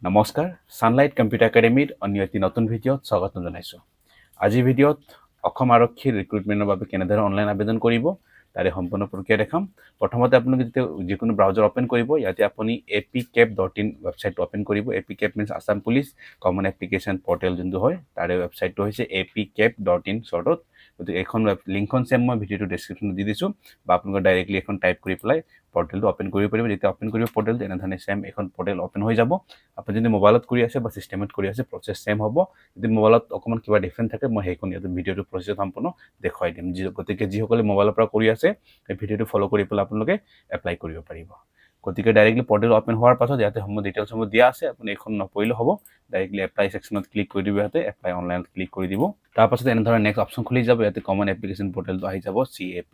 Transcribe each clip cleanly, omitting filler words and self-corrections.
নমস্কাৰ Sunlight computer একাডেমীৰ অন্য এটি নতুন ভিডিঅ'ত স্বাগতম জনাইছোঁ। আজিৰ ভিডিঅ'ত অসম আৰক্ষীৰ ৰিক্ৰুটমেণ্টৰ বাবে কেনেদৰে অনলাইন আবেদন কৰিব তাৰে সম্পূৰ্ণ প্ৰক্ৰিয়া দেখাম। প্ৰথমতে আপুনি যেতিয়া যিকোনো ব্ৰাউজাৰ ওপেন কৰিব, ইয়াতে আপুনি apcap.in ৱেবছাইটটো ওপেন কৰিব। apcap means Assam police common application portal যোনটো হয় তাৰে ৱেবছাইটটো হৈছে apcap.in শ্বৰ্টত। গতিকে এইখন লিংকখন চেম মই ভিডিঅ'টো ডেছক্ৰিপশ্যনত দি দিছোঁ, বা আপোনালোকে ডাইৰেক্টলি এখন টাইপ কৰি পেলাই পৰ্টেলটো ওপেন কৰিব পাৰিব। যেতিয়া ওপেন কৰিব পৰ্টেলটো এনেধৰণে চেম এখন পৰ্টেল ওপেন হৈ যাব। আপুনি যদি মোবাইলত কৰি আছে বা চিষ্টেমত কৰি আছে প্ৰচেছ চেম হ'ব। যদি মোবাইলত অকণমান কিবা ডিফাৰেণ্ট থাকে মই সেইখন ইয়াতে ভিডিঅ'টো প্ৰচেছ সম্পূৰ্ণ দেখুৱাই দিম। গতিকে যিসকলে মোবাইলৰ পৰা কৰি আছে এই ভিডিঅ'টো ফ'ল' কৰি পেলাই আপোনালোকে এপ্লাই কৰিব পাৰিব। গতিকে ডাইৰেক্টলি পৰ্টেল ওপেন হোৱাৰ পাছত ইয়াতে সমূহ ডিটেইলছসমূহ দিয়া আছে, আপুনি এইখন নপঢ়িলেও হ'ব। ডাইৰেক্টলি এপ্লাই ছেকশ্যনত ক্লিক কৰি দিব, ইয়াতে এপ্লাই অনলাইনত ক্লিক কৰি দিব। তাৰপাছত এনেধৰণে নেক্সট অপশ্যন খুলি যাব, ইয়াতে কমন এপ্লিকেশ্যন পৰ্টেলটো আহি যাব CAP।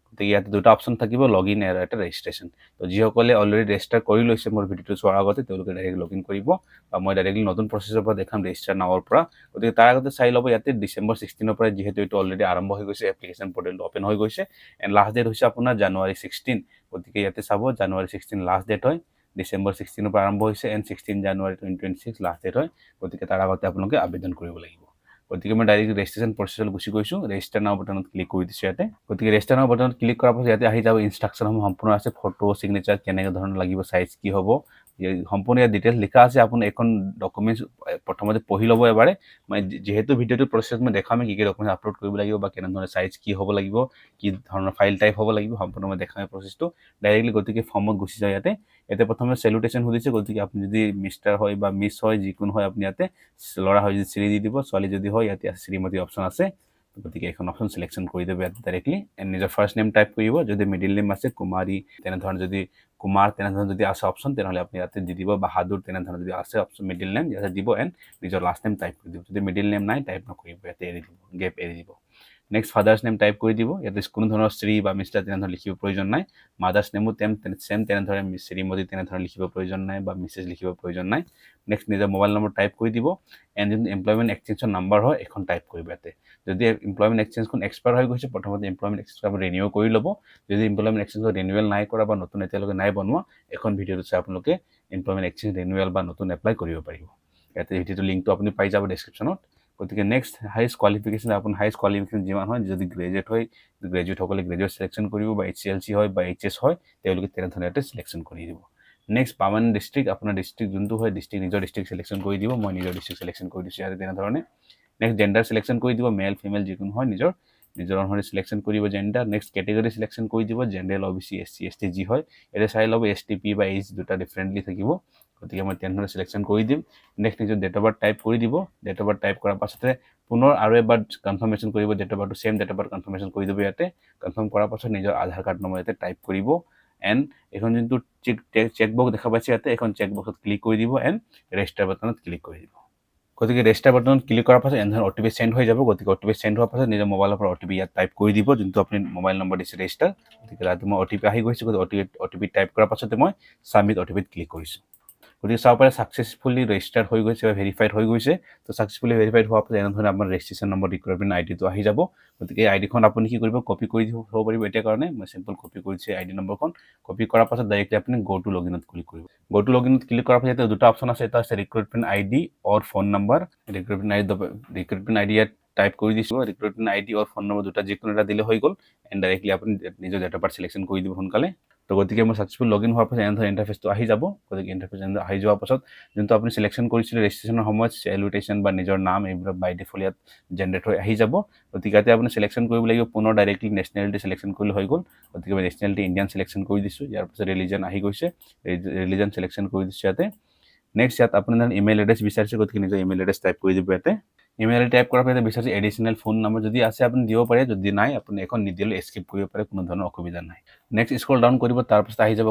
গতিকে ইয়াতে দুটা অপশ্যন থাকিব, লগ ইন আৰু এটা ৰেজিষ্ট্ৰেশ্যন। তো যিসকলে অলৰেডি ৰেজিষ্টাৰ কৰি লৈছে মোৰ ভিডিঅ'টো চোৱাৰ আগতে তেওঁলোকে ডাইৰেক্ট লগ ইন কৰিব, বা মই ডাইৰেক্টলি নতুন প্ৰচেছৰ পৰা দেখাম ৰেজিষ্টাৰ নামৰ পৰা। গতিকে তাৰ আগতে চাই ল'ব ইয়াতে ডিচেম্বৰ 16 পৰা যিহেতু এইটো অলৰেডি আৰম্ভ হৈ গৈছে, এপ্লিকেশ্যন পৰ্টেলটো ওপেন হৈ গৈছে। এণ্ড লাষ্ট ডেট হৈছে আপোনাৰ জানুৱাৰী 16। গতিকে ইয়াতে চাব জানুৱাৰী 16 লাষ্ট ডেট হয়। ডিচেম্বৰ 16 পৰা আৰম্ভ হৈছে এণ্ড 16 জানুৱাৰী 2026 লাষ্ট ডেট হয়। গতিকে তাৰ আগতে আপোনালোকে আবেদন কৰিব লাগিব। গতিকে মই ডাইৰেক্ট ৰেজিষ্ট্ৰেশ্যন প্ৰচেছত গুচি গৈছোঁ। ৰেজিষ্টাৰ নাও বাটনত ক্লিক কৰি দিছোঁ ইয়াতে। গতিকে ৰেজিষ্টাৰ নাও বাটনত ক্লিক কৰাৰ পাছত ইয়াতে আহি যাব ইনষ্ট্ৰাকশ্যনসমূহ সম্পূৰ্ণ আছে, ফটো চিগনেচাৰ কেনেকৈ ধৰণৰ লাগিব, চাইজ কি হ'ব, সম্পূৰ্ণ ইয়াত ডিটেইলছ লিখা আছে। আপুনি এখন ডকুমেণ্টছ প্ৰথমতে পঢ়ি ল'ব এবাৰে। মই যিহেতু ভিডিঅ'টো প্ৰচেছ মই দেখামেই কি ডকুমেণ্ট আপলোড কৰিব লাগিব, বা কেনেধৰণৰ চাইজ কি হ'ব লাগিব, কি ধৰণৰ ফাইল টাইপ হ'ব লাগিব, সম্পূৰ্ণ মই দেখামেই প্ৰচেছটো ডাইৰেক্টলি। গতিকে ফৰ্মত গুচি যায় ইয়াতে। ইয়াতে প্ৰথমে চেলুটেশ্যন সুধিছে, গতিকে আপুনি যদি মিষ্টাৰ হয় বা মিছ হয় যিকোনো হয় আপুনি ইয়াতে, ল'ৰা হয় যদি শ্ৰী দি দিব, ছোৱালী যদি হয় ইয়াতে শ্ৰীমতী অপশ্যন আছে। গতিকে এখন অপশ্যন চিলেকশ্যন কৰি দিব ইয়াতে ডাইৰেক্টলি। এণ্ড নিজৰ ফাৰ্ষ্ট নেম টাইপ কৰিব, যদি মিডিল নেম আছে কুমাৰী তেনেধৰণৰ, যদি কুমাৰ তেনেধৰণৰ যদি আছে অপশ্যন তেনেহ'লে আপুনি ইয়াতে দি দিব। বাহাদুৰ তেনেধৰণৰ যদি আছে অপশ্যন মিডিল নেম ইয়াতে দিব, এণ্ড নিজৰ লাষ্ট নেম টাইপ কৰি দিব। যদি মিডিল নেম নাই টাইপ নকৰিব, ইয়াতে এৰি দিব, গেপ এৰি দিব। নেক্সট ফাদাৰ্ছ নেম টাইপ কৰি দিব। ইয়াতে কোনো ধৰণৰ শ্ৰী বা মিষ্টাৰ তেনেধৰণৰ লিখিব প্ৰয়োজন নাই। মাদাৰ্ছ নেমো চেম তেনেধৰণে শ্ৰীমতী তেনেধৰণে লিখিব প্ৰয়োজন নাই, বা মিছেছ লিখিব প্ৰয়োজন নাই। নেক্সট নিজৰ মোবাইল নম্বৰ টাইপ কৰি দিব। এণ্ড যদি এমপ্লয়মেণ্ট এক্সটেনশ্যন নাম্বাৰ হয় এখন টাইপ কৰিব ইয়াতে। যদি এমপ্লয়মেণ্ট এক্সচেঞ্জখন এক্সপায়াৰ হৈ গৈছে, প্ৰথমতে এমপ্লয়মেণ্ট এক্সচেঞ্জ আপুনি ৰিনিউ কৰি ল'ব। যদি এমপ্লয়মেণ্ট এক্সচেঞ্জৰ ৰিনিউৱেল নাই কৰা বা নতুন এতিয়ালৈকে নাই বনোৱা, এখন ভিডিঅ'টো চাই আপোনালোকে এমপ্লয়মেণ্ট এক্সচেঞ্জ ৰিনিউৱেল বা নতুন এপ্লাই কৰিব পাৰিব। ইয়াতে ভিডিঅ'টো লিংকটো আপুনি পাই যাব ডেছক্ৰিপশ্যনত। গতিকে নেক্সট হাইষ্ট কোৱালিফিকেশ্যন, আপোনাৰ হাইষ্ট কোৱালিফিকেশ্যন যিমান হয়, যদি গ্ৰেজুৱেট হয় গ্ৰেজুৱেটসকলে গ্ৰেজুৱেট চিলেকশ্যন কৰিব, বা HCLC হয় বা HS হয় তেওঁলোকে তেনেধৰণে ইয়াতে চিলেকশ্যন কৰি দিব। নেক্সট পাৰ্মানেণ্ট ডিষ্ট্ৰিক্ট, আপোনাৰ ডিষ্ট্ৰিক্ট যোনটো হয় নিজৰ ডিষ্ট্ৰিক্ট চিলেকশ্যন কৰি দিব। মই নিজৰ ডিষ্ট্ৰিক্ট চিলেকশ্যন কৰি দিছোঁ ইয়াতে তেনেধৰণে। নেক্সট জেণ্ডাৰ চিলেকশ্যন কৰি দিব, মেল ফিমেল যিকোনো হয় নিজৰ অনুসৰি চিলেকশ্যন কৰিব জেণ্ডাৰ। নেক্সট কেটেগৰী চিলেকশ্যন কৰি দিব, জেনেৰেল OBC SC ST যি হয় ইয়াতে চাই ল'ব। STP বা এইচ দুটা ডিফাৰেণ্টলি থাকিব, গতিকে মই তেনেধৰণে চিলেকশ্যন কৰি দিম। নেক্সট নিজৰ ডেট অফ বাৰ্থ টাইপ কৰি দিব। ডেট অফ বাৰ্থ টাইপ কৰাৰ পাছতে পুনৰ আৰু এবাৰ কনফাৰ্মেশ্যন কৰিব, ডেট অফ বাৰ্থটো same date of birth confirmation কৰি দিব ইয়াতে। কনফাৰ্ম কৰাৰ পাছত নিজৰ আধাৰ কাৰ্ড নম্বৰ ইয়াতে টাইপ কৰিব। এণ্ড এইখন যোনটো চেক বক্স দেখা পাইছে ইয়াতে, এখন চেক বক্সত ক্লিক কৰি দিব, এণ্ড ৰেজিষ্টাৰ বাটনত ক্লিক কৰি দিব। গতিকে ৰেজিষ্টাৰ বাটনত ক্লিক কৰাৰ পাছত এনেধৰণৰ OTP চেণ্ড হৈ যাব। গতিকে OTP চেণ্ড হোৱাৰ পাছত নিজৰ মোবাইলৰ পৰা OTP ইয়াত টাইপ কৰি দিব, যোনটো আপুনি মোবাইল নম্বৰ দিছে ৰেজিষ্টাৰ। গতিকে তাতে মই OTP আহি গৈছে, গতিকে OTP টাইপ কৰাৰ পাছতে মই ছাবমিট OTPত ক্লিক কৰিছোঁ। গতিকে চাব পাৰে ছাকচেছফুলি ৰেজিষ্টাৰ্ড হৈ গৈছে বা ভেৰিফাইড হৈ গৈছে। তো ছাকচেছফুলি ভেৰিফাইড হোৱাৰ পাছত এনেধৰণে আপোনাৰ ৰেজিষ্ট্ৰেশ্যন নম্বৰ ৰিকুৱাৰমেণ্ট আইডিটো আহি যাব। গতিকে এই আইডিখন আপুনি কি কৰিব, কপি কৰি থ'ব পাৰিব এতিয়া কাৰণে। মই চিম্পল কপি কৰিছোঁ ID নম্বৰখন। কপি কৰাৰ পাছত ডাইৰেক্টলি আপুনি গো টু লগইনত ক্লিক কৰিব। গো টু লগইনত ক্লিক কৰাৰ পাছত ইয়াতে দুটা অপশ্যন আছে, এটা আছে ৰিক্ৰুটমেণ্ট ID অৰ ফোন নম্বৰ। ৰিক্ৰুটমেণ্ট ID ইয়াত টাইপ কৰি দিছোঁ। ৰিক্ৰুটমেণ্ট ID অৰ ফোন নম্বৰ দুটা যিকোনো এটা দিলে হৈ গ'ল। এণ্ড ডাইৰেক্টলি আপুনি নিজৰ ডেট অফ বাৰ্থ চিলেকশ্যন কৰি দিব সোনকালে। তো গতিকে মই ছাকচেছফুল লগইন হোৱাৰ পাছত এনেধৰণৰ ইণ্টাৰফেচটো আহি যাব। গতিকে ইণ্টাৰফেচ আহি যোৱাৰ পাছত যোনটো আপুনি চিলেকশ্যন কৰিছিলে ৰেজিষ্ট্ৰেশ্যনৰ সময়ত চেলুটেশ্যন বা নিজৰ নাম এইবিলাক বাই ডিফল্ট ইয়াত জেনেৰেট হৈ আহি যাব। গতিকে ইয়াতে আপুনি চিলেকশ্যন কৰিব লাগিব, পুনৰ ডাইৰেক্টলি নেশ্যনেলিটি চিলেকশ্যন কৰিলে হৈ গ'ল। গতিকে মই নেশ্যনেলিটি ইণ্ডিয়ান চিলেকশ্যন কৰি দিছোঁ। ইয়াৰ পাছত ৰিলিজন আহি গৈছে, ৰিলিজন চিলেকশ্যন কৰি দিছোঁ ইয়াতে। নেক্সট ইয়াত আপোনাৰ ইমেইল এড্ৰেছ বিচাৰিছে, গতিকে নিজৰ ইমেইল এড্ৰেছ টাইপ কৰি দিব ইয়াতে। ইমেইল টাইপ কৰাৰ পিছত বিচাৰিছে এডিশ্যনেল ফোন নম্বৰ, যদি আছে আপুনি দিব পাৰে, যদি নাই আপুনি এখন নিদিলে স্কিপ কৰিব পাৰে, কোনো ধৰণৰ অসুবিধা নাই। নেক্সট স্ক্ৰল ডাউন কৰিব, তাৰপাছত আহি যাব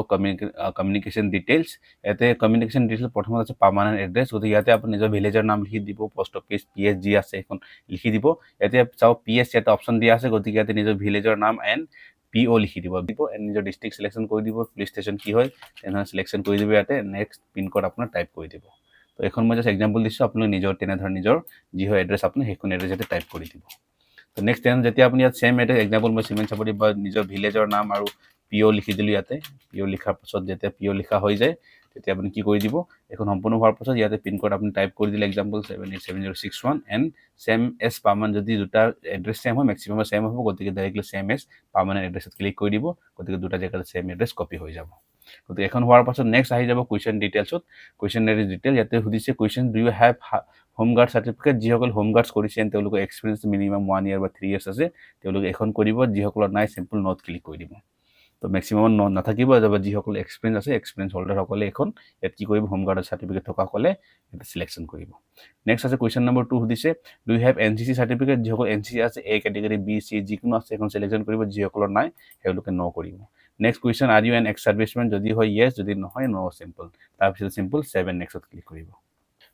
কমিউনিকেশ্যন ডিটেইলছ। ইয়াতে কমিউনিকেশ্যন ডিটেইলছ প্ৰথমত আছে পাৰ্মানেণ্ট এড্ৰেছ, গতিকে ইয়াতে আপুনি নিজৰ ভিলেজৰ নাম লিখি দিব, পোষ্ট অফিচ PS যি আছে সেইখন লিখি দিব। ইয়াতে চাওক PS ইয়াতে অপশ্যন দিয়া আছে, গতিকে ইয়াতে নিজৰ ভিলেজৰ নাম এণ্ড PO লিখি দিব। নিজৰ ডিষ্ট্ৰিক্ট চিলেকশ্যন কৰি দিব, পুলিচ ষ্টেচন কি হয় তেনেধৰণে চিলেকশ্যন কৰি দিব ইয়াতে। নেক্সট পিনক'ড আপোনাৰ টাইপ কৰি দিব। তো এখন মই জাষ্ট এক্সাম্পল দিছোঁ, আপোনালোকে তেনেধৰণে নিজৰ যি হয় এড্ৰেছ আপুনি সেইখন এড্ৰেছ ইয়াতে টাইপ কৰি দিব। তো নেক্সট যেতিয়া আপুনি ইয়াত চেম এড্ৰেছ এক্সাম্পল মই চিমেণ্ট চাপৰি বা নিজৰ ভিলেজৰ নাম আৰু PO লিখি দিলোঁ ইয়াতে। PO লিখাৰ পাছত যেতিয়া PO লিখা হৈ যায় তেতিয়া আপুনি কি কৰি দিব এখন সম্পূৰ্ণ হোৱাৰ পাছত ইয়াতে পিন কোড আপুনি টাইপ কৰি দিলে example 787061 and same as permanent যদি দুটা এড্ৰেছ সেম হয় মেক্সিমাম সেম হ'ব গতিকে ডাইৰেক্টলি সেম এজ পাৰ্মানেণ্ট এড্ৰেছত ক্লিক কৰি দিব গতিকে দুটা জেগাত সেম এড্ৰেছ কপি হৈ যাব গতিকে এখন হোৱাৰ পাছত নেক্সট আহি যাব কুৱেশ্যন ডিটেইলছত কুৱেশ্যনাৰী ডিটেইল ইয়াতে সুধিছে question do you have home guard certificate যিসকল হোম গাৰ্ডছ কৰিছে তেওঁলোকৰ এক্সপিৰিয়েঞ্চ মিনিমাম 1 ইয়াৰ বা 3 ইয়াৰ্ছ আছে তেওঁলোকে এখন কৰিব যিসকলৰ নাই চিম্পল নট ক্লিক কৰি দিব তো মেক্সিমাম নাথাকিব যিসকল এক্সপিৰিয়েঞ্চ আছে এক্সপিৰিয়েঞ্চ হোল্ডাৰসকলে এখন ইয়াত কি কৰিব হোম গাৰ্ডৰ চাৰ্টিফিকেট থকাসকলে এটা চিলেকশ্যন কৰিব নেক্সট আছে কুৱেশ্যন নম্বৰ 2 সুধিছে do you have NCC certificate যিসকল এনচিচি আছে এ কেটেগৰী বি চি যিকোনো আছে এখন চিলেকশ্যন কৰিব যিসকলৰ নাই তেওঁলোকে ন কৰিব next question are you an ex servicemen যদি হয় য়েছ যদি নহয় ন চিম্পল তাৰপিছত চিম্পল 7 নেক্সটত ক্লিক কৰিব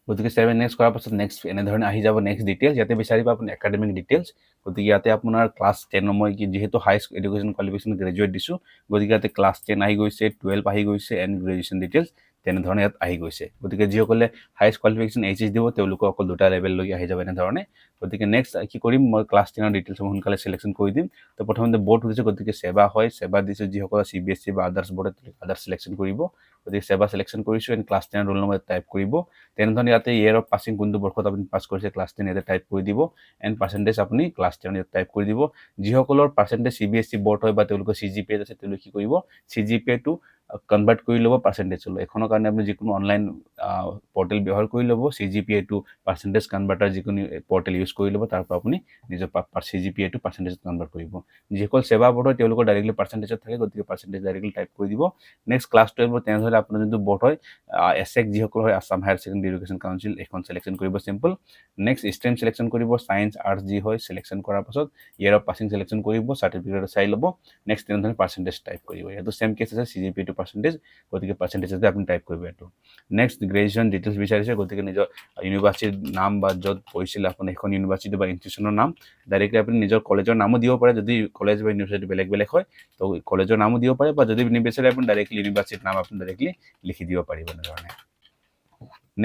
গতিকে 7 নেক্সট কৰাৰ পাছত নেক্সট এনেধৰণে আহি যাব নেক্সট ডিটেইলছ ইয়াতে বিচাৰিব আপুনি একাডেমিক ডিটেইলছ গতিকে ইয়াতে আপোনাৰ ক্লাছ 10 মই কি যেহেতু হাই এডুকেশ্যন কোৱালিফিকেশ্যন গ্ৰেজুৱেট দিছোঁ গতিকে ইয়াতে ক্লাছ 10 আহি গৈছে 12 আহি গৈছে এণ্ড গ্ৰেজুৱেশ্যন ডিটেইলছ তেনেধৰণে ইয়াত আহি গৈছে গতিকে যিসকলে হাইষ্ট কোৱালিফিকেশ্যন এইচএছ দিব তেওঁলোকক অকল দুটা লেভেললৈকে আহি যাব এনেধৰণে গতিকে নেক্সট কি কৰিম মই ক্লাছ 10ৰ ডিটেইলছ সোনকালে চিলেকশ্যন কৰি দিম তো প্ৰথমতে বৰ্ড সুধিছে গতিকে সেৱা হয় সেৱা দিছোঁ যিসকল CBSE বা আদাৰ্ছ বৰ্ডত আদাৰ্ছ চিলেকশ্যন কৰিব গতিকে সেৱা চিলেকশ্যন কৰিছোঁ এণ্ড ক্লাছ 10ৰ ৰোল নম্বৰ টাইপ কৰিব তেনেধৰণে ইয়াতে ইয়েৰ অফ পাছিং কোনটো বৰ্ষত আপুনি পাছ কৰিছে ক্লাছ 10 ইয়াতে টাইপ কৰি দিব এণ্ড পাৰ্চেণ্টেজ আপুনি ক্লাছ 10 ইয়াত টাইপ কৰি দিব যিসকলৰ পাৰ্চেণ্টেজ CBSE বৰ্ড হয় বা তেওঁলোকৰ CGPA আছে তেওঁলোকে কি কৰিব CGPA টো কনভাৰ্ট কৰি ল'ব পাৰ্চেণ্টেজলৈ এখনৰ কাৰণে আপুনি যিকোনো অনলাইন পৰ্টেল ব্যৱহাৰ কৰি ল'ব CGPA টো পাৰ্চেণ্টেজ কনভাৰ্টাৰ যিকোনো পৰ্টেল ইউজ কৰি ল'ব তাৰ পৰা আপুনি নিজৰ CGPA টো পাৰ্চেণ্টেজত কনভাৰ্ট কৰিব যিসকল সেৱা বৰ্ড হয় তেওঁলোকৰ ডাইৰেক্টলি পাৰ্চেণ্টেজত থাকে গতিকে পাৰ্চেণ্টেজ ডাইৰেক্টলি টাইপ কৰি দিব নেক্সট ক্লাছ 12 তেনেহ'লে আপোনাৰ যোনটো বৰ্ড হয় এছেক যিসকল হয় Assam higher secondary education council এখন চিলেকশ্যন কৰিব চিম্পল নেক্সট ষ্ট্ৰীম চিলেকশ্যন কৰিব ছায়েন্স আৰ্টছ যি হয় চিলেকশ্যন কৰাৰ পাছত ইয়েৰ অফ পাছিং চিলেকশ্যন কৰিব চাৰ্টিফিকেট চাই ল'ব নেক্সট তেনেধৰণে পাৰ্চেণ্টেজ টাইপ কৰিব এইটো চেম কেছ আছে CGPA টো পাৰ্চেণ্টেজ গতিকে পাৰ্চেণ্টেজতে আপুনি টাইপ কৰিব এইটো নেক্সট গ্ৰেজুৱেশ্যন ডিটেইলছ বিচাৰিছে গতিকে নিজৰ ইউনিভাৰ্চিটিৰ নাম বা য'ত পঢ়িছিলে আপুনি এখন ইউনিভাৰ্চিটি বা ইনষ্টিটিউচনৰ নাম ডাইৰেক্টলি আপুনি নিজৰ কলেজৰ নামো দিব পাৰে যদি কলেজ বা ইউনিভাৰ্চিটি বেলেগ বেলেগ হয় তো কলেজৰ নামো দিব পাৰে বা যদি নিবিচাৰে আপুনি ডাইৰেক্টলি ইউনিভাৰ্চিটিৰ নাম আপুনি ডাইৰেক্টলি লিখি দিব পাৰিব এনেধৰণে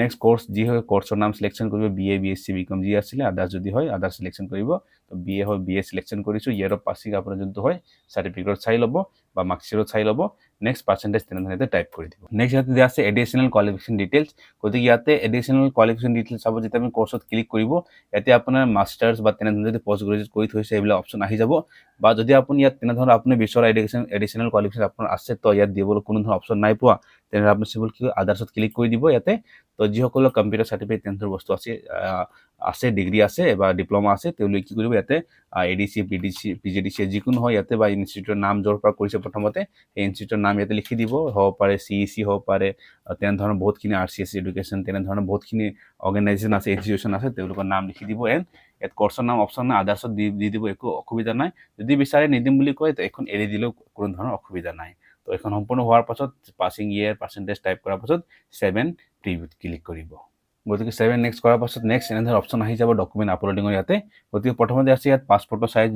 নেক্সট কোৰ্স যি হয় কোৰ্সৰ নাম সিলেকশন কৰিব BA BSc BCom যি আছিল আদাৰ্স যদি হয় আদাৰ্স সিলেকশন কৰিব তো BA হয় BA সিলেকশন কৰিছো ইয়াৰ অফ পাছিং আপোনাৰ যোনটো হয় সাৰ্টিফিকেট চাই ল'ব বা মাৰ্কশিট চাই ল'ব নেক্সট পাৰ্চেন্টেজ তেনেধৰণে টাইপ কৰি দিব নেক্সট ইয়াতে দিয়া আছে এডিশনাল কোৱালিফিকেশন ডিটেইলছ গতিকে ইয়াতে এডিশনাল কোৱালিফিকেশন ডিটেইলছ চাব যেতিয়া আমি কোৰ্সত ক্লিক কৰিব ইয়াতে আপোনাৰ মাষ্টাৰ্স বা তেনেধৰণে যদি পোষ্ট গ্ৰেজুৱেট কৰি থৈছে এইবিলাক অপচন আহি যাব বা যদি আপুনি ইয়াত তেনেধৰণে আপুনি বিচৰা এডিশনাল কোৱালিফিকেশন আপোনাৰ আছে তো ইয়াত দিবলৈ কোনো ধৰণৰ অপচন নাই পোৱা তেনেহ'লে আপুনি চিম্পল কি আদাৰ্সত ক্লিক কৰি দিব ইয়াতে তো যিসকলৰ কম্পিউটাৰ সাৰ্টিফিকেট তেনেধৰণৰ বস্তু আছে ডিগ্ৰী আছে বা ডিপ্লোমা আছে তেওঁলোকে কি কৰিব ইয়াতে ADC PDC PGDC যিকোনো হয় ইয়াতে বা ইনষ্টিটিউটৰ নাম য'ৰ পৰা কৰিছে প্ৰথমতে এই ইনষ্টিটিউটৰ নাম ইয়াতে লিখি দিব হ'ব পাৰে CEC হ'ব পাৰে তেনেধৰণৰ বহুতখিনি RCS এডুকেশ্যন তেনেধৰণৰ বহুতখিনি অৰ্গেনাইজেশ্যন আছে ইনষ্টিটিউচন আছে তেওঁলোকৰ নাম লিখি দিব এণ্ড ইয়াত কোৰ্সৰ নাম অপচন নাই আদাৰ্সত দি দিব একো অসুবিধা নাই যদি বিচাৰে নিদিম বুলি কয় তো এখন এৰি দিলেও কোনো ধৰণৰ অসুবিধা নাই তো এখন সম্পূৰ্ণ হোৱাৰ পাছত পাছিং ইয়েৰ পাৰ্চেন্টেজ টাইপ কৰাৰ পাছত 7 প্ৰিভিউত ক্লিক কৰিব গতিকে 7 নেক্সট কৰাৰ পাছত নেক্সট এনেধৰণৰ অপচন আহি যাব ডকুমেণ্ট আপলোডিঙৰ ইয়াতে গতিকে প্ৰথমতে আছে ইয়াত পাছপৰ্টৰ সাইজ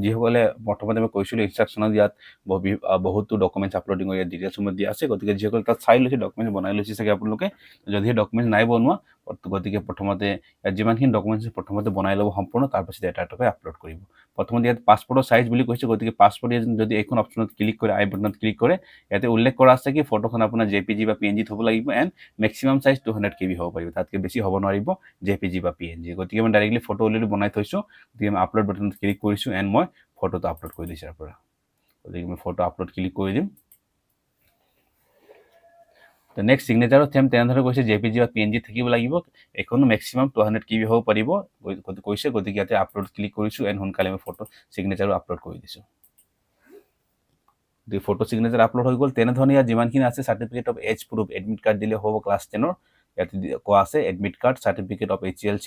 যিসকলে প্ৰথমতে মই কৈছিলোঁ ইনষ্ট্ৰাকশ্যনত ইয়াত বহুতো ডকুমেণ্টছ আপলোডিঙৰ ইয়াত ডিটেইলছ দিয়া আছে গতিকে যিসকলে তাত চাই লৈছে ডকুমেণ্ট বনাই লৈছে চাগে আপোনালোকে যদি ডকুমেণ্ট নাই বনোৱা গতিকে প্ৰথমতে ইয়াত যিমানখিনি ডকুমেণ্টছ প্ৰথমতে বনাই ল'ব সম্পূৰ্ণ তাৰপিছত এটা আপলোড কৰিব প্ৰথমতে ইয়াত পাছপৰ্টৰ সাইজ বুলি কৈছে গতিকে পাছপৰ্ট যদি এইখন অপচনত ক্লিক কৰে আই বাটনত ক্লিক কৰে ইয়াতে উল্লেখ কৰা আছে কি ফটোখন আপোনাৰ JPG বা PNG হ'ব লাগিব এণ্ড মেক্সিমাম সাইজ 200 KB হ'ব পাৰিব তাতকৈ বেছি হ'ব নোৱাৰিব JPG বা PNG গতিকে মই ডাইৰেক্টলি ফটো অলৰেডি বনাই থৈছোঁ গতিকে মই আপলোড বাটনত ক্লিক কৰিছোঁ এণ্ড মই ফটোটো আপলোড কৰি দিছোঁ ইয়াৰ পৰা গতিকে মই ফটো আপলোড ক্লিক কৰি দিম তো নেক্সট সিগনেচাৰত থেম তেনেধৰণে কৈছে JPG বা PNG থাকিব লাগিব এখনো মেক্সিমাম 200 KB হ'ব পাৰিব কৈছে গতিকে ইয়াতে আপলোড ক্লিক কৰিছোঁ এণ্ড সোনকালে মই ফটো সিগনেচাৰো আপলোড কৰি দিছোঁ দি ফটো সিগনেচাৰ আপলোড হৈ গ'ল তেনেধৰণে ইয়াত যিমানখিনি আছে certificate of age proof admit card দিলে হ'ব ক্লাছ 10ৰ ইয়াতে কোৱা আছে admit card certificate of HCLC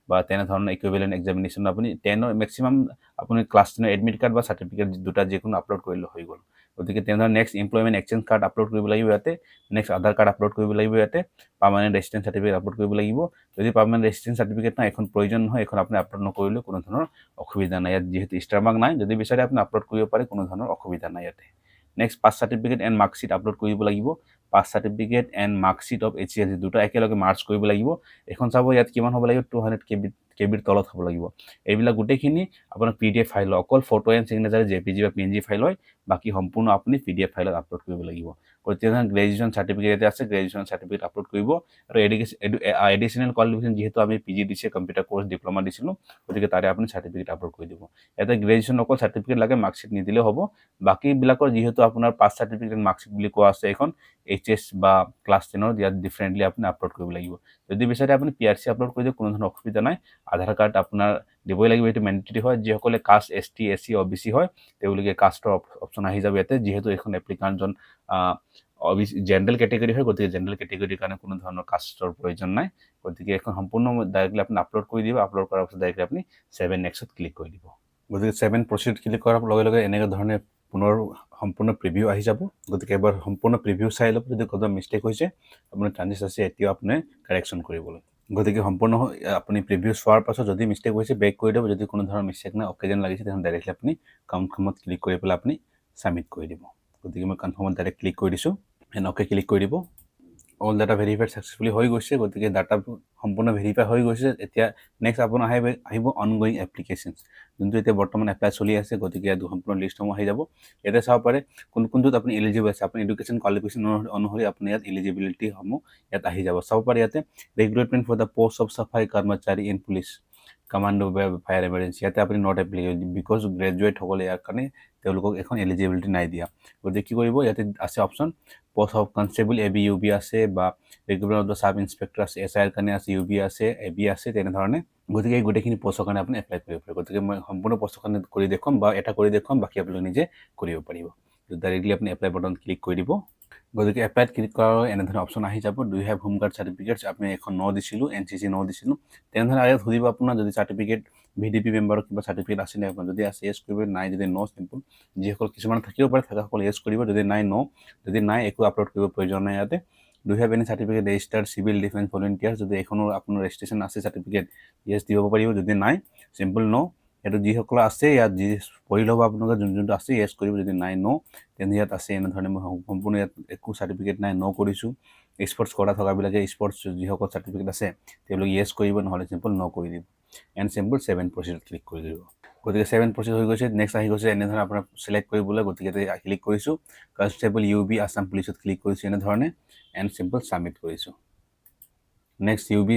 বা তেনেধৰণৰ ইকুইভেলেন্ট এক্সামিনেশ্যন আপুনি 10ৰ মেক্সিমাম আপুনি ক্লাছ 10ৰ এডমিট কাৰ্ড বা সাৰ্টিফিকেট দুটা যিকোনো আপলোড কৰিলে হৈ গ'ল গতিকে তেনেধৰণৰ next employment exchange card upload কৰিব লাগিব ইয়াতে নেক্সট আধাৰ কাৰ্ড আপলোড কৰিব লাগিব ইয়াতে পাৰ্মানেণ্ট ৰেচিডেন্স সাৰ্টিফিকেট আপলোড কৰিব লাগিব যদি পাৰ্মানেণ্ট ৰেচিডেন্স সাৰ্টিফিকেট নাই এখন প্ৰয়োজন নহয় এখন আপুনি আপলোড নকৰিলে কোনো ধৰণৰ অসুবিধা নাই ইয়াত যিহেতু ষ্টাৰ মাৰ্ক নাই যদি বিচাৰে আপুনি আপলোড কৰিব পাৰে কোনো ধৰণৰ অসুবিধা নাই ইয়াতে next pass certificate and marksheet upload কৰিব লাগিব pass certificate and marksheet of HCLC দুটা একেলগে মাৰ্জ কৰিব লাগিব এখন চাব ইয়াত কিমান হ'ব লাগিব 200 KBৰ তলত হ'ব লাগিব এইবিলাক গোটেইখিনি আপোনাৰ PDF ফাইল অকল ফটো এণ্ড সিগনেচাৰ JPG বা PNG ফাইল হয় বাকি সম্পূৰ্ণ আপুনি PDF ফাইলত আপলোড কৰিব লাগিব গতিকে গ্ৰেজুৱেশ্যন চাৰ্টিফিকেট আছে গ্ৰেজুৱেশ্যন চাৰ্টিফিকেট আপলোড কৰিব আৰু এডিশ্যনেল কোৱালিফিকেশ্যন যিহেতু আমি PG দিছে কম্পিউটাৰ কোৰ্চ ডিপ্ল'মা দিছিলোঁ গতিকে তাৰে আপুনি চাৰ্টিফিকেট আপলোড কৰি দিব ইয়াতে গ্ৰেজুৱেশ্যন অকল চাৰ্টিফিকেট লাগে মাৰ্কশ্বিট নিদিলেও হ'ব বাকীবিলাকৰ যিহেতু আপোনাৰ পাছ চাৰ্টিফিকেট মাৰ্কশ্বিট বুলি কোৱা আছে এখন HS বা ক্লাছ 10ৰ ইয়াত ডিফাৰেণ্টলি আপুনি আপলোড কৰিব লাগিব যদি বিচাৰে আপুনি PRC আপলোড কৰি দিব কোনো ধৰণৰ অসুবিধা নাই আধাৰ কাৰ্ড আপোনাৰ দিবই লাগিব এইটো মেণ্ডেটৰী হয় যিসকলে কাষ্ট ST SC OBC হয় তেওঁলোকে কাষ্টৰ অপশ্যন আহি যাব ইয়াতে যিহেতু এখন এপ্লিকাণ্টজন জেনেৰেল কেটেগৰী হয় গতিকে জেনেৰেল কেটেগৰীৰ কাৰণে কোনো ধৰণৰ কাষ্টৰ প্ৰয়োজন নাই গতিকে এখন সম্পূৰ্ণ ডাইৰেক্টলি আপুনি আপলোড কৰি দিব আপলোড কৰাৰ পাছত ডাইৰেক্টলি আপুনি 7 নেক্সট ক্লিক কৰি দিব গতিকে 7 প্ৰচিড ক্লিক কৰাৰ লগে লগে এনেকুৱা ধৰণে পুনৰ সম্পূৰ্ণ প্ৰিভিউ আহি যাব গতিকে এবাৰ সম্পূৰ্ণ প্ৰিভিউ চাই ল'ব যদি ক'ৰবাত মিষ্টেক হৈছে আপোনাৰ চান্সেছ আছে এতিয়াও আপুনি কাৰেকশ্যন কৰিবলৈ গতিকে সম্পূৰ্ণ আপুনি প্ৰিভিউ চোৱাৰ পাছত যদি মিষ্টেক হৈছে বেক কৰি দিব যদি কোনো ধৰণৰ মিষ্টেক নাই অ'কে যেন লাগিছে তেতিয়াহ'লে ডাইৰেক্টলি আপুনি কনফাৰ্মত ক্লিক কৰি পেলাই আপুনি ছাবমিট কৰি দিব গতিকে মই কনফাৰ্মত ডাইৰেক্ট ক্লিক কৰি দিছোঁ এণ্ড অ'কে ক্লিক কৰি দিব অল ডাটা ভেৰিফাইড ছাকচেছফুলি হৈ গৈছে গতিকে ডাটা সম্পূৰ্ণ ভেৰিফাই হৈ গৈছে এতিয়া নেক্সট আপোনাৰ আহিব অনগয়িং এপ্লিকেশ্যনছ যোনটো এতিয়া বৰ্তমান এপ্লাই চলি আছে গতিকে ইয়াত সম্পূৰ্ণ লিষ্টসমূহ আহি যাব ইয়াতে চাব পাৰে কোনটোত আপুনি এলিজিবল আছে আপুনি এডুকেশ্যন কোৱালিফিকেশ্যন অনুসৰি আপুনি ইয়াত এলিজিবিলিটিসমূহ ইয়াত আহি যাব চাব পাৰে ইয়াতে recruitment for the post of চাফাই কৰ্মচাৰী ইন পুলিচ কমাণ্ডো বা ফায়াৰ এমাৰ্জেঞ্চি ইয়াতে আপুনি নট এপ্লিকেবল বিকজ গ্ৰেজুৱেটসকলে ইয়াৰ কাৰণে তেওঁলোকক এখন এলিজিবিলিটি নাই দিয়া গতিকে কি কৰিব ইয়াতে আছে option post off constable AB UB আছে বা recruitment of the sub inspector আছে SI ৰ কাৰণে আছে UB আছে AB আছে তেনেধৰণে গতিকে এই গোটেইখিনি পোষ্টৰ কাৰণে আপুনি এপ্লাই কৰিব পাৰে গতিকে মই সম্পূৰ্ণ পোষ্টৰ কাৰণে কৰি দেখুৱাম বা এটা কৰি দেখুৱাম বাকী আপোনালোকে নিজে কৰিব পাৰিব ডাইৰেক্টলি আপুনি এপ্লাই বাটন ক্লিক কৰি দিব গতিকে এপ্লাইত ক্লিক কৰাৰ এনেধৰণৰ অপশ্যন আহি যাব do you have home guard certificates আপুনি এখন ন দিছিলোঁ NCC ন দিছিলোঁ তেনেধৰণে আৰু সুধিব আপোনাৰ যদি চাৰ্টিফিকেট VDP মেম্বাৰৰ কিবা চাৰ্টিফিকেট আছে নে আপোনাৰ যদি আছে য়েছ কৰিব নাই যদি ন চিম্পল যিসকল কিছুমান থাকিব পাৰে থকাসকল য়েছ কৰিব যদি নাই ন যদি নাই একো আপলোড কৰিব প্ৰয়োজন নাই ইয়াতে do have any certificate registered civil defence volunteer যদি এখনৰ আপোনাৰ ৰেজিষ্ট্ৰেশ্যন আছে চাৰ্টিফিকেট য়েছ দিব পাৰিব যদি নাই চিম্পল ন এইটো যিসকল আছে ইয়াত যি পঢ়ি ল'ব আপোনালোকে যোনটো আছে য়েছ কৰিব যদি নাই ন তেনে ইয়াত আছে এনেধৰণে মই সম্পূৰ্ণ ইয়াত একো চাৰ্টিফিকেট নাই ন কৰিছোঁ স্পৰ্টছ কৰা থকাবিলাকে স্পৰ্টছ যিসকল চাৰ্টিফিকেট আছে তেওঁলোকে য়েছ কৰিব নহ'লে চিম্পল ন কৰি দিব এণ্ড চিম্পল 7 প্ৰচিডত ক্লিক কৰি দিব গতিকে 7 প্ৰচিড হৈ গৈছে নেক্সট আহি গৈছে এনেধৰণে আপোনাৰ চিলেক্ট কৰিবলৈ গতিকে ক্লিক কৰিছোঁ কনষ্টেবল UB আছাম পুলিচত ক্লিক কৰিছোঁ এনেধৰণে এণ্ড চিম্পল ছাবমিট কৰিছোঁ নেক্সট UB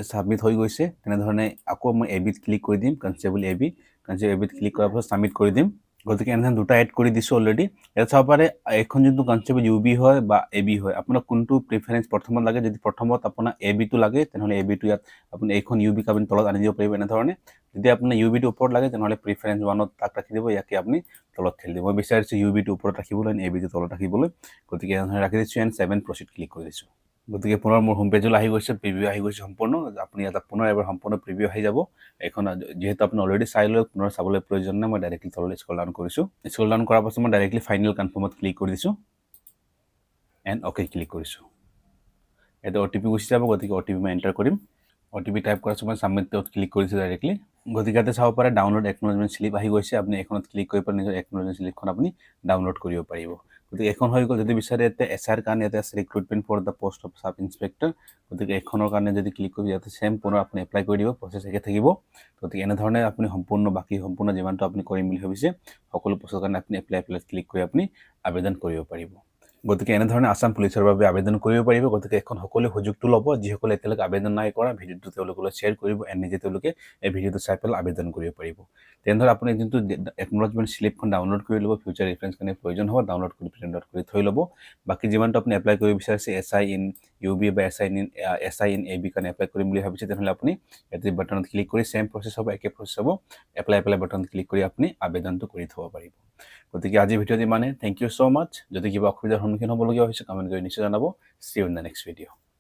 ছাবমিট হৈ গৈছে তেনেধৰণে আকৌ মই ABত ক্লিক কৰি দিম কনষ্টেবল ABত ক্লিক কৰাৰ পাছত ছাবমিট কৰি দিম গতিকে এনেধৰণে দুটা এড কৰি দিছোঁ অলৰেডি ইয়াত চাব পাৰে এখন যোনটো কনষ্টেবল UB হয় বা AB হয় আপোনাৰ কোনটো প্ৰিফাৰেঞ্চ প্ৰথমত লাগে যদি প্ৰথমত আপোনাৰ ABটো লাগে তেনেহ'লে ABটো ইয়াত আপুনি এইখন UB আপুনি তলত আনি দিব পাৰিব এনেধৰণে যদি আপোনাৰ UBটো ওপৰত লাগে তেনেহ'লে প্ৰিফাৰেঞ্চ 1ত তাক ৰাখি দিব ইয়াকে আপুনি তলত ঠেলি দিব মই বিচাৰিছোঁ UBটো ওপৰত ৰাখিবলৈ ABটো তলত ৰাখিবলৈ গতিকে এনেধৰণে ৰাখি দিছোঁ এণ্ড 7 প্ৰচিড ক্লিক কৰি দিছোঁ গতিকে পুনৰ মোৰ হোম পেজলৈ আহি গৈছে প্ৰিভিউ আহি গৈছে সম্পূৰ্ণ আপুনি ইয়াত পুনৰ এবাৰ সম্পূৰ্ণ প্ৰিভিউ আহি যাব এখন যিহেতু আপুনি অলৰেডি চাই লৈ পুনৰ চাবলৈ প্ৰয়োজন নাই মই ডাইৰেক্টলি তললৈ স্ক্ৰল ডাউন কৰিছোঁ স্ক্ৰল ডাউন কৰাৰ পাছত মই ডাইৰেক্টলি ফাইনেল কনফাৰ্মত ক্লিক কৰি দিছোঁ এণ্ড অ'কে ক্লিক কৰিছোঁ ইয়াতে OTP গুচি যাব গতিকে OTP মই এণ্টাৰ কৰিম OTP টাইপ কৰাৰ সময় ছাবমিটত ক্লিক কৰিছোঁ ডাইৰেক্টলি গতিকে ইয়াতে চাব পাৰে ডাউনলোড একনলেজমেণ্ট স্লিপ আহি গৈছে আপুনি এখনত ক্লিক কৰি পেলাই নিজৰ একনলেজমেণ্ট স্লিপখন আপুনি ডাউনলোড কৰিব পাৰিব গতিকে এখন হৈ গ'ল যদি বিচাৰে ইয়াতে SR কাৰণে ইয়াতে আছে recruitment for the post of sub inspector গতিকে এখনৰ কাৰণে যদি ক্লিক কৰি ইয়াতে চেম পুনৰ আপুনি এপ্লাই কৰি দিব প্ৰচেছ একে থাকিব গতিকে এনেধৰণে আপুনি বাকী সম্পূৰ্ণ যিমানটো আপুনি কৰিম বুলি ভাবিছে সকলো পষ্টৰ কাৰণে আপুনি এপ্লাই ক্লিক কৰি আপুনি আবেদন কৰিব পাৰিব গতিকে এনেধৰণে আছাম পুলিচৰ বাবে আবেদন কৰিব পাৰিব গতিকে এখন সকলোৱে সুযোগটো ল'ব যিসকলে এতিয়ালৈকে আবেদন নাই কৰা ভিডিঅ'টো তেওঁলোকলৈ শ্বেয়াৰ কৰিব এণ্ড নিজে তেওঁলোকে এই ভিডিঅ'টো চাই পেলাই আবেদন কৰিব পাৰিব তেনেধৰণে আপুনি যোনটো একনলেজমেণ্ট স্লিপখন ডাউনলোড কৰি ল'ব ফিউচাৰ ৰেফাৰেঞ্চ কাৰণে প্ৰয়োজন হ'ব ডাউনলোড কৰি প্ৰিণ্ট আউট কৰি থৈ ল'ব বাকী যিমানটো আপুনি এপ্লাই কৰিব বিচাৰিছে SI ইন UB বা SI ইন AB কাৰণে এপ্লাই কৰিম বুলি ভাবিছে তেনেহ'লে আপুনি ইয়াতে বাটনত ক্লিক কৰি চেম প্ৰচেছ হ'ব একে প্ৰচেছ হ'ব এপ্লাই বাটনত ক্লিক কৰি আপুনি আবেদনটো কৰি থ'ব পাৰিব গতিকে আজি ভিডিঅ'ত ইমানে থেংক ইউ ছ' মাছ যদি কিবা অসুবিধাৰ সন্মুখীন হ'বলগীয়া হৈছে কমেণ্ট কৰি নিশ্চয় জনাব see you in the next video'